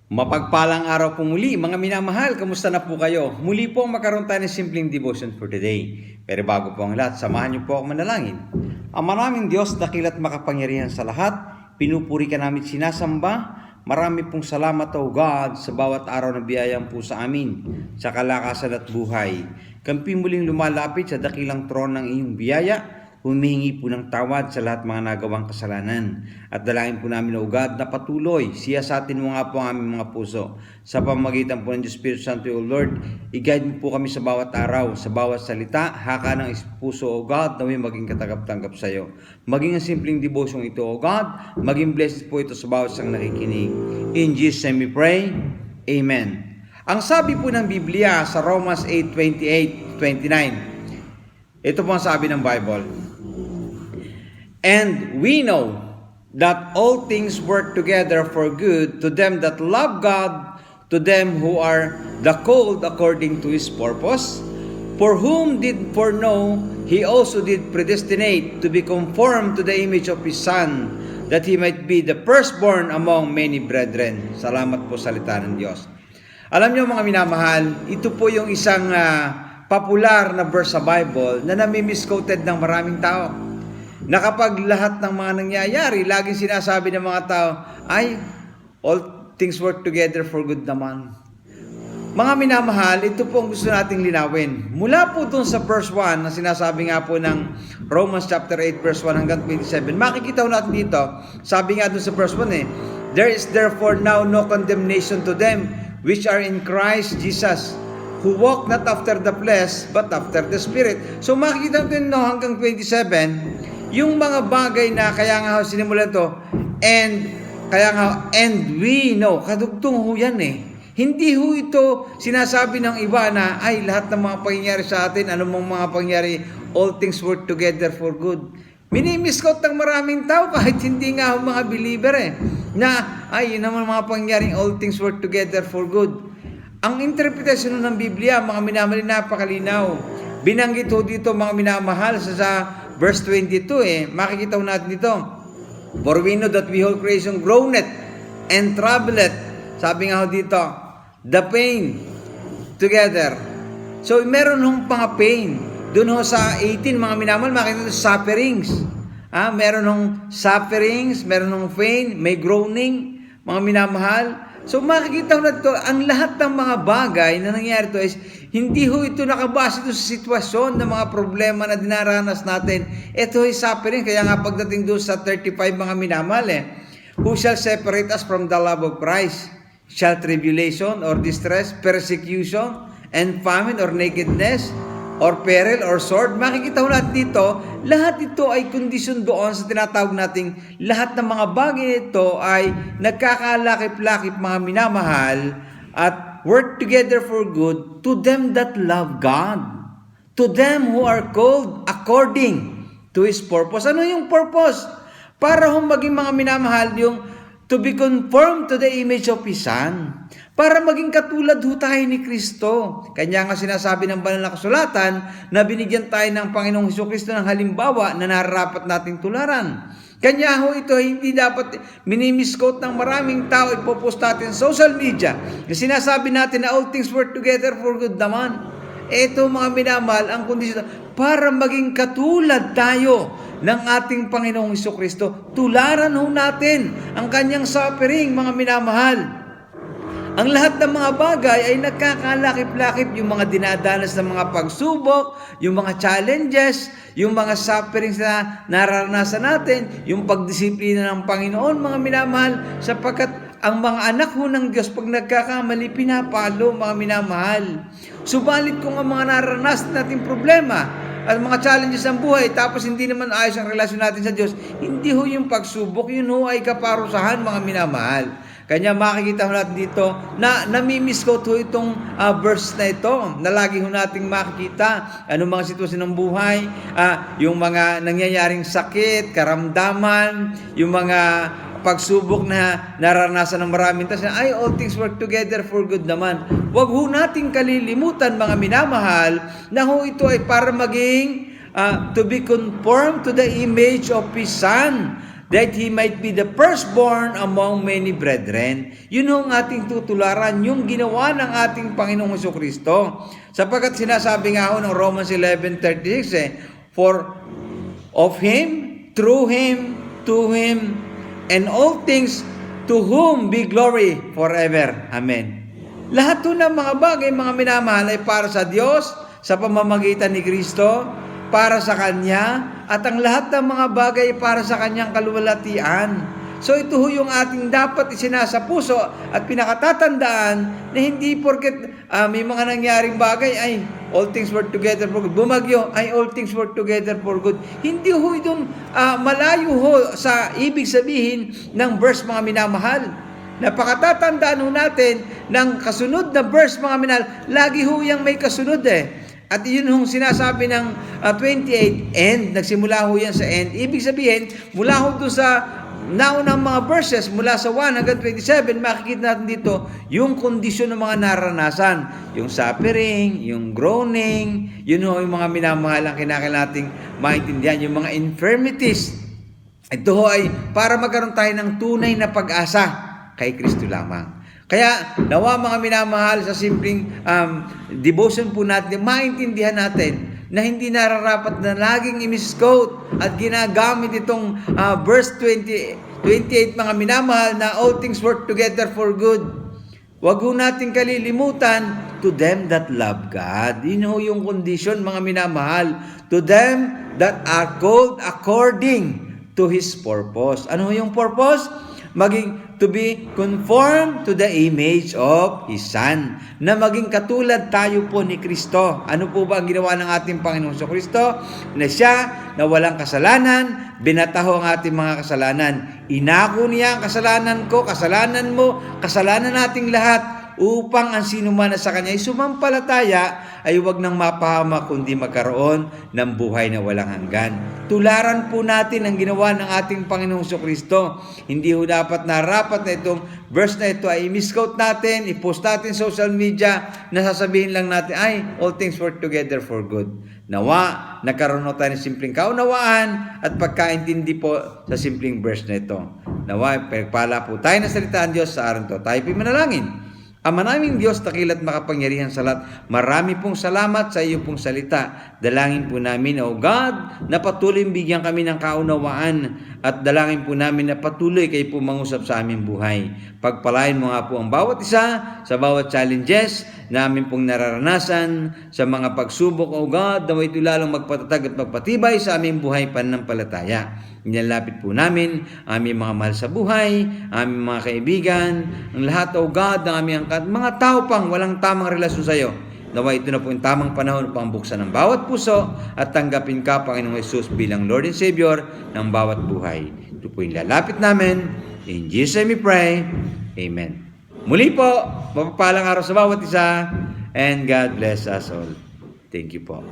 Mapagpalang araw po muli, mga minamahal, kamusta na po kayo? Muli po makaroon tayo ng simpleng devotion for today. Pero bago po ang lahat, samahan niyo po ako manalangin. Ama naming Diyos, dakila't makapangyarihan sa lahat, pinupuri ka namin sinasamba. Marami pong salamat, O God, sa bawat araw na biyayang po sa amin, sa kalakasan at buhay. Kampi muling lumalapit sa dakilang trono ng iyong biyaya, humihingi po ng tawad sa lahat mga nagawang kasalanan. At dalangin po namin, O God, na patuloy, siyasatin mo nga po ang aming mga puso. Sa pamamagitan po ng Diyos Espiritu Santo, O Lord, i-guide mo po kami sa bawat araw, sa bawat salita, haka ng puso, O God, na may maging katanggap-tanggap sa iyo. Maging ang simpleng devotion ito, O God, maging blessed po ito sa bawat isang nakikinig. In Jesus' name we pray, Amen. Ang sabi po ng Biblia sa Romans 8:28-29, ito po ang sabi ng Bible. And we know that all things work together for good to them that love God, to them who are the called according to His purpose. For whom did foreknow, He also did predestinate to be conformed to the image of His Son, that He might be the firstborn among many brethren. Salamat po sa salita ng Diyos. Alam niyo mga minamahal, ito po yung isang popular na verse sa Bible na nami-misquoted ng maraming tao. Na kapag lahat ng mga nangyayari, laging sinasabi ng mga tao, ay, all things work together for good naman. Mga minamahal, ito po ang gusto nating linawin. Mula po dun sa verse 1, na sinasabi nga po ng Romans chapter 8, verse 1 hanggang 27, makikita ho natin dito, sabi nga dun sa verse 1 there is therefore now no condemnation to them which are in Christ Jesus, who walk not after the flesh, but after the Spirit. So makikita natin hanggang 27, yung mga bagay na kaya nga sinimulan to, and we know, kadugtong ho yan Hindi ho ito sinasabi ng iba na, ay lahat ng mga pangyayari sa atin, anumang mga pangyayari, all things work together for good. Minimiskout ng maraming tao kahit hindi nga ho mga believer na, ay yun naman mga pangyayaring all things work together for good. Ang interpretasyon ng Biblia, mga minamahal, napakalinaw. Binanggit ho dito mga minamahal sa verse 22 makikita ho natin dito. For we know that we whole creation groaneth and troubleth. Sabi nga ho dito, the pain together. So meron hong mga pain. Doon ho sa 18 mga minamahal, makikita ho sufferings. Meron hong sufferings, meron hong pain, may groaning, mga minamahal. So makikita ho na ito, ang lahat ng mga bagay na nangyayari ito is, hindi ho ito nakabase ito sa sitwasyon ng mga problema na dinaranas natin. Ito ay suffering, kaya nga pagdating doon sa 35 mga minamahal who shall separate us from the love of Christ? Shall tribulation or distress, persecution, and famine or nakedness, or peril or sword? Makikita ho natin dito, lahat ito ay kondisyon doon sa tinatawag nating lahat ng mga bagay nito ay nagkakalakip-lakip mga minamahal at work together for good to them that love God, to them who are called according to His purpose. Ano yung purpose? Para hong maging mga minamahal yung to be conformed to the image of His Son. Para maging katulad ho tayo ni Kristo. Kanya nga sinasabi ng banal na kasulatan na binigyan tayo ng Panginoong Hesukristo ng halimbawa na nararapat nating tularan. Kanya ho ito hindi dapat minimiskot ng maraming tao, ipopost natin sa social media na sinasabi natin na all things work together for good naman. Ito mga minamahal, ang kondisyon para maging katulad tayo ng ating Panginoong Hesukristo. Tularan ho natin ang kanyang suffering, mga minamahal. Ang lahat ng mga bagay ay nagkakalakip-lakip, yung mga dinadanas ng mga pagsubok, yung mga challenges, yung mga sufferings na nararanasan natin, yung pagdisiplina ng Panginoon, mga minamahal, sapagkat ang mga anak ho ng Diyos pag nagkakamali, pinapalo, mga minamahal. Subalit kung ang mga nararanasan nating problema at mga challenges ng buhay, tapos hindi naman ayos ang relasyon natin sa Diyos, hindi ho yung pagsubok, yun ho ay kaparusahan, mga minamahal. Kanya makikita ho natin dito na namimiskot ho itong verse na ito na lagi ho nating makikita anong mga sitwasyon ng buhay, yung mga nangyayaring sakit, karamdaman, yung mga pagsubok na naranasan ng maraming tas na ay all things work together for good naman. Huwag ho nating kalilimutan mga minamahal na ho ito ay para maging to be conformed to the image of His Son. that He might be the firstborn among many brethren. Yun ang ating tutularan, yung ginawa ng ating Panginoong Jesucristo. Sapagkat sinasabi nga ho ng Romans 11:36, for of Him, through Him, to Him, and all things, to whom be glory forever. Amen. Lahat po ng mga bagay, mga minamahal, ay para sa Diyos, sa pamamagitan ni Kristo, para sa Kanya, at ang lahat ng mga bagay para sa Kanyang kaluwalhatian. So ito ho yung ating dapat isinasa puso at pinakatatandaan na hindi porket may mga nangyaring bagay ay all things work together for good. Bumagyo ay all things work together for good. Hindi ho itong malayo ho sa ibig sabihin ng verse, mga minamahal. Napakatatandaan ho natin ng kasunod na verse, mga minamahal, lagi ho yung may kasunod At yun yung sinasabi ng 28, end, nagsimula ho yan sa end. Ibig sabihin, mula ho doon sa naunang mga verses, mula sa 1 hanggang 27, makikita natin dito yung kondisyon ng mga naranasan. Yung suffering, yung groaning, yun ho yung mga minamahal ang kinakailangan nating maintindihan. Yung mga infirmities. Ito ho ay para magkaroon tayo ng tunay na pag-asa kay Kristo lamang. Kaya nawa mga minamahal sa simpleng devotion po natin, maintindihan natin na hindi nararapat na laging i-misquote at ginagamit itong verse 28 mga minamahal na all things work together for good. Huwag ho natin kalilimutan, to them that love God. Yun ho yung condition, mga minamahal. To them that are called according to His purpose. Ano ho yung purpose? Maging to be conformed to the image of His Son. Na maging katulad tayo po ni Kristo. Ano po ba ang ginawa ng ating Panginoong Kristo? Na Siya na walang kasalanan, binataho ang ating mga kasalanan. Inako niya ang kasalanan ko, kasalanan mo, kasalanan nating lahat, upang ang sino man na sa Kanya ay sumampalataya ay huwag nang mapahama kundi magkaroon ng buhay na walang hanggan. Tularan po natin ang ginawa ng ating Panginoong Kristo. Hindi ho dapat narapat na itong verse na ito ay i-misquote natin, i-post natin sa social media, na sasabihin lang natin, ay, all things work together for good. Nawa, nagkaroon tayo ng simpleng kaunawaan at pagkaintindi po sa simpleng verse na ito. Nawa, pagpala po tayo na salitaan Diyos sa araw to. Tayo po manalangin. Ama naming Diyos, dakila't makapangyarihan sa lahat, marami pong salamat sa iyo pong salita. Dalangin po namin, O God, na patuloy bigyan kami ng kaunawaan at dalangin po namin na patuloy kayo po mangusap sa aming buhay. Pagpalain mo nga po ang bawat isa sa bawat challenges na amin pong nararanasan, sa mga pagsubok, O God, na ito lalong magpatatag at magpatibay sa aming buhay pananampalataya. Nilalapit po namin aming mga mahal sa buhay, aming mga kaibigan, ang lahat, O God, ng aming mga tao pang walang tamang relasyon sa iyo. Nawa ito na po yung tamang panahon upang buksan ng bawat puso at tanggapin ka, Panginoong Hesus, bilang Lord and Savior ng bawat buhay. Ito po yung lalapit namin. In Jesus' name we pray. Amen. Muli po, mapapalang araw sa bawat isa, and God bless us all. Thank you po.